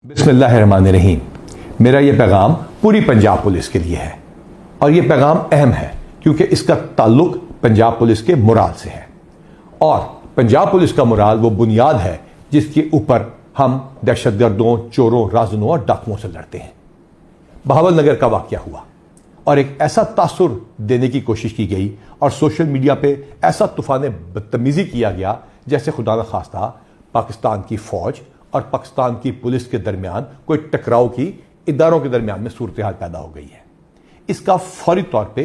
बिस्मिल्लाहिर्रहमानिर्रहीम। मेरा यह पैगाम पूरी पंजाब पुलिस के लिए है और यह पैगाम अहम है क्योंकि इसका ताल्लुक पंजाब पुलिस के मोराल से है और पंजाब पुलिस का मोराल वो बुनियाद है जिसके ऊपर हम दहशतगर्दों, चोरों, राजनों और डाकुओं से लड़ते हैं। बहावल नगर का वाकया हुआ और एक ऐसा तासुर देने की कोशिश की गई और सोशल मीडिया पे ऐसा तूफान बदतमीजी किया गया जैसे खुदा न खास्ता पाकिस्तान की फौज और पाकिस्तान की पुलिस के दरमियान कोई टकराव की इदारों के दरमियान में सूरत हाल पैदा हो गई है। इसका फौरी तौर पे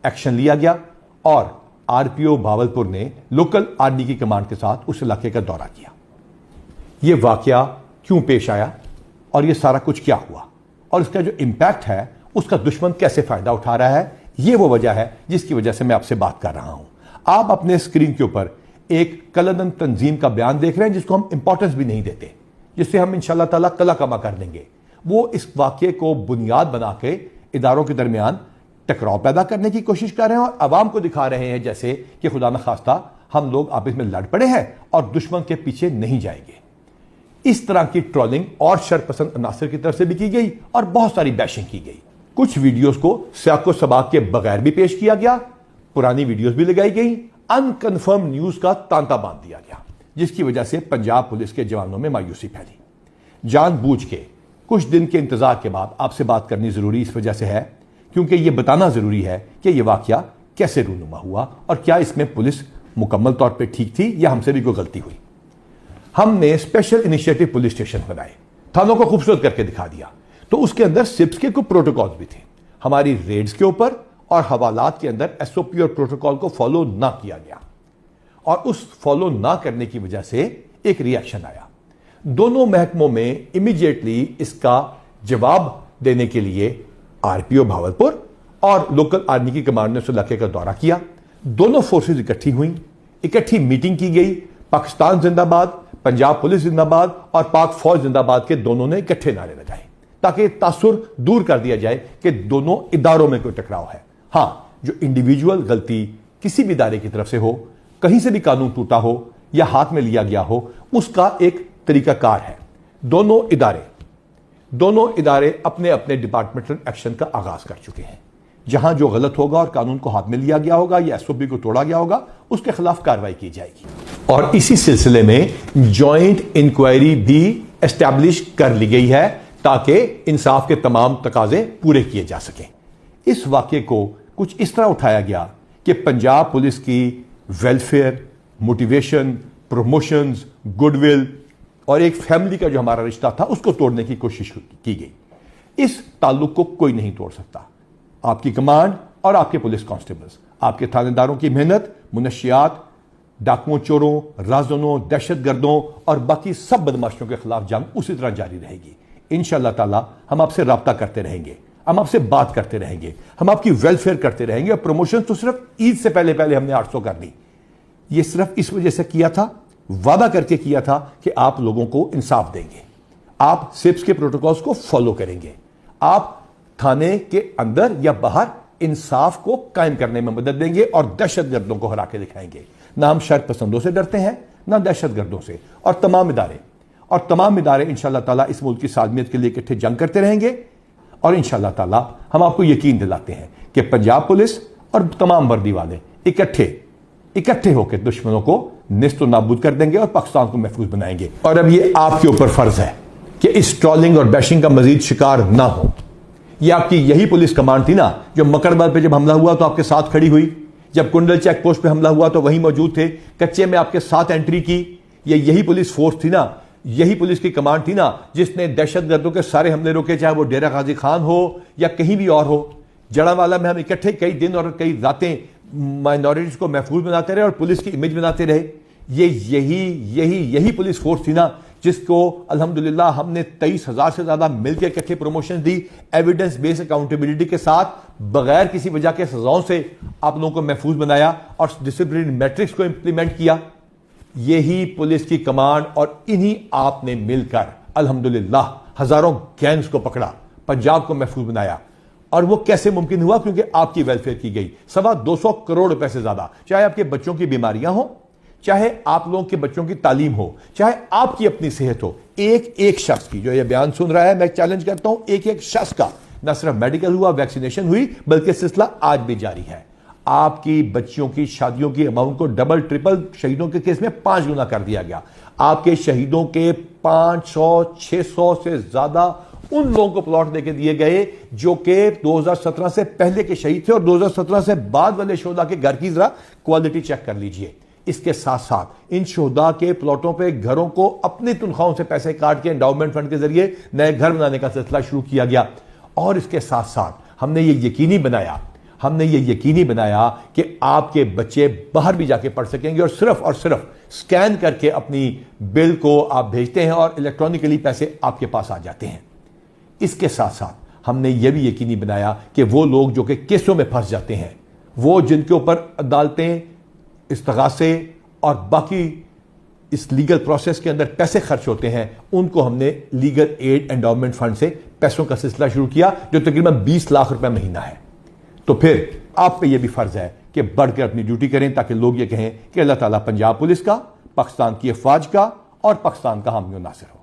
एक्शन लिया गया और आरपीओ भावलपुर ने लोकल आर्मी की कमांड के साथ उस इलाके का दौरा किया। यह वाकया क्यों पेश आया और यह सारा कुछ क्या हुआ और इसका जो इंपैक्ट है उसका दुश्मन कैसे फायदा उठा रहा है, यह वो वजह है जिसकी वजह से मैं आपसे बात कर रहा हूं। आप अपने स्क्रीन के ऊपर एक कलदन तंजीम का बयान देख रहे हैं जिसको हम इंपॉर्टेंस भी नहीं देते, जिससे हम इंशाल्लाह ताला कला कमा कर देंगे। वो इस वाकये को बुनियाद बना के इदारों के दरमियान टकराव पैदा करने की कोशिश कर रहे हैं और अवाम को दिखा रहे हैं जैसे कि खुदा न खास्ता हम लोग आपस में लड़ पड़े हैं और दुश्मन के पीछे नहीं जाएंगे। इस तरह की ट्रोलिंग और शरपसंद अनासर की तरफ से भी की गई और बहुत सारी बैशिंग की गई। कुछ वीडियोस को सियाको सबाक के बगैर भी पेश किया गया, पुरानी वीडियोस भी लगाई गई, अनकन्फर्म न्यूज का तांता बांध दिया गया, जिसकी वजह से पंजाब पुलिस के जवानों में मायूसी फैली। जानबूझ के कुछ दिन के इंतजार के बाद आपसे बात करनी जरूरी इस वजह से है क्योंकि यह बताना जरूरी है कि यह वाकया कैसे रूनुमा हुआ और क्या इसमें पुलिस मुकम्मल तौर पर ठीक थी या हमसे भी कोई गलती हुई। हमने स्पेशल इनिशिएटिव पुलिस स्टेशन बनाए, थानों को खूबसूरत करके दिखा दिया, तो उसके अंदर सिप्स के कुछ प्रोटोकॉल्स भी थे। हमारी रेड्स के ऊपर और हवालात के अंदर एसओपी और प्रोटोकॉल को फॉलो ना किया गया और उस फॉलो ना करने की वजह से एक रिएक्शन आया। दोनों महकमों में इमीडिएटली इसका जवाब देने के लिए आरपीओ भावलपुर और लोकल आर्मी की कमांड ने उस इलाके का दौरा किया। दोनों फोर्सेज इकट्ठी हुई, इकट्ठी मीटिंग की गई। पाकिस्तान जिंदाबाद, पंजाब पुलिस जिंदाबाद और पाक फौज जिंदाबाद के दोनों ने इकट्ठे नारे लगाए ताकि तासुर दूर कर दिया जाए कि दोनों इदारों में कोई टकराव है। हां, जो इंडिविजुअल गलती किसी भी इदारे की तरफ से हो, कहीं से भी कानून टूटा हो या हाथ में लिया गया हो, उसका एक तरीकाकार है। दोनों इदारे अपने अपने डिपार्टमेंटल एक्शन का आगाज कर चुके हैं। जहां जो गलत होगा और कानून को हाथ में लिया गया होगा या एसओपी को तोड़ा गया होगा उसके खिलाफ कार्रवाई की जाएगी और इसी सिलसिले में जॉइंट इंक्वायरी भी एस्टैब्लिश कर ली गई है ताकि इंसाफ के तमाम तकाजे पूरे किए जा सकें। इस वाकये को कुछ इस तरह उठाया गया कि पंजाब पुलिस की वेलफेयर, मोटिवेशन, प्रमोशंस, गुडविल और एक फैमिली का जो हमारा रिश्ता था उसको तोड़ने की कोशिश की गई। इस ताल्लुक को कोई नहीं तोड़ सकता। आपकी कमांड और आपके पुलिस कांस्टेबल्स, आपके थानेदारों की मेहनत मुनशियात, डाकुओं, चोरों, राजनों, दहशतगर्दों और बाकी सब बदमाशों के खिलाफ जंग उसी तरह जारी रहेगी। इंशाअल्लाह ताला हम आपसे राब्ता करते रहेंगे, हम आपसे बात करते रहेंगे, हम आपकी वेलफेयर करते रहेंगे। और प्रमोशन तो सिर्फ ईद से पहले पहले हमने 800 कर दी। ये सिर्फ इस वजह से किया था, वादा करके किया था कि आप लोगों को इंसाफ देंगे, आप सिप्स के प्रोटोकॉल्स को फॉलो करेंगे, आप थाने के अंदर या बाहर इंसाफ को कायम करने में मदद देंगे और दहशतगर्दों को हरा के दिखाएंगे। ना हम शर पसंदों से डरते हैं ना दहशतगर्दों से। और तमाम इदारे इंशाअल्लाह ताला इस मुल्क की सालमियत के लिए इकट्ठे जंग करते रहेंगे और इंशाअल्लाह ताला हम आपको यकीन दिलाते हैं कि पंजाब पुलिस और तमाम वर्दी वाले इकट्ठे होकर दुश्मनों को निस्त नाबूद कर देंगे और पाकिस्तान को महफूज बनाएंगे। और अब ये आपके ऊपर फर्ज है कि इस ट्रोलिंग और बैशिंग का मजीद शिकार ना हो। ये आपकी यही पुलिस कमांड थी ना जो मकरबल पे जब हमला हुआ तो आपके साथ खड़ी हुई, जब कुंडल चेक पोस्ट पे हमला हुआ तो वहीं मौजूद थे, कच्चे में आपके साथ एंट्री की। ये यही पुलिस फोर्स थी ना, यही पुलिस की कमांड थी ना जिसने दहशतगर्दों के सारे हमले रोके, चाहे वो डेरा गाजी खान हो या कहीं भी और हो। जड़ावाला में हम इकट्ठे कई दिन और कई रातें माइनॉरिटीज को महफूज बनाते रहे और पुलिस की इमेज बनाते रहे। ये यही पुलिस फोर्स थी ना जिसको अल्हम्दुलिल्लाह हमने 23,000 से ज्यादा मिलकर इकट्ठे प्रमोशन दी, एविडेंस बेस्ड अकाउंटेबिलिटी के साथ, बगैर किसी वजह के सजाओं से आप लोगों को महफूज बनाया और डिसिप्लिनरी मैट्रिक्स को इंप्लीमेंट किया। यही पुलिस की कमांड और इन्हीं आपने मिलकर अल्हम्दुलिल्लाह हजारों गैंग्स को पकड़ा, पंजाब को महफूज बनाया। और वो कैसे मुमकिन हुआ? क्योंकि आपकी वेलफेयर की गई। 225 करोड़ रुपए से ज्यादा, चाहे आपके बच्चों की बीमारियां हो, चाहे आप लोगों के बच्चों की तालीम हो, चाहे आपकी अपनी सेहत हो, एक एक शख्स की जो ये बयान सुन रहा है, मैं चैलेंज करता हूं, एक एक शख्स का न सिर्फ मेडिकल हुआ, वैक्सीनेशन हुई, बल्कि सिलसिला आज भी जारी है। आपकी बच्चियों की शादियों की अमाउंट को डबल ट्रिपल शहीदों के केस में 5 गुना कर दिया गया। आपके शहीदों के 500-600 से ज्यादा उन लोगों को प्लॉट देके दिए गए जो कि 2017 से पहले के शहीद थे, और 2017 से बाद वाले शोधा के घर की जरा क्वालिटी चेक कर लीजिए। इसके साथ साथ इन शोधा के प्लॉटों पे घरों को अपनी तनख्वाहों से पैसे काट के एंडाउमेंट फंड के जरिए नए घर बनाने का सिलसिला शुरू किया गया। और इसके साथ साथ हमने ये यकीनी बनाया कि आपके बच्चे बाहर भी जाके पढ़ सकेंगे, और सिर्फ स्कैन करके अपनी बिल को आप भेजते हैं और इलेक्ट्रॉनिकली पैसे आपके पास आ जाते हैं। इसके साथ साथ हमने यह भी यकीनी बनाया कि वो लोग जो कि केसों में फंस जाते हैं, वो जिनके ऊपर अदालतें, इस्तगासे और बाकी इस लीगल प्रोसेस के अंदर पैसे खर्च होते हैं, उनको हमने लीगल एड एंडाउमेंट फंड से पैसों का सिलसिला शुरू किया, जो तकरीबन 20 लाख रुपए महीना है। तो फिर आप पे यह भी फर्ज है कि बढ़कर अपनी ड्यूटी करें, ताकि लोग ये कहें कि अल्लाह ताला पंजाब पुलिस का, पाकिस्तान की अफवाज का और पाकिस्तान का हामी और नासिर हो।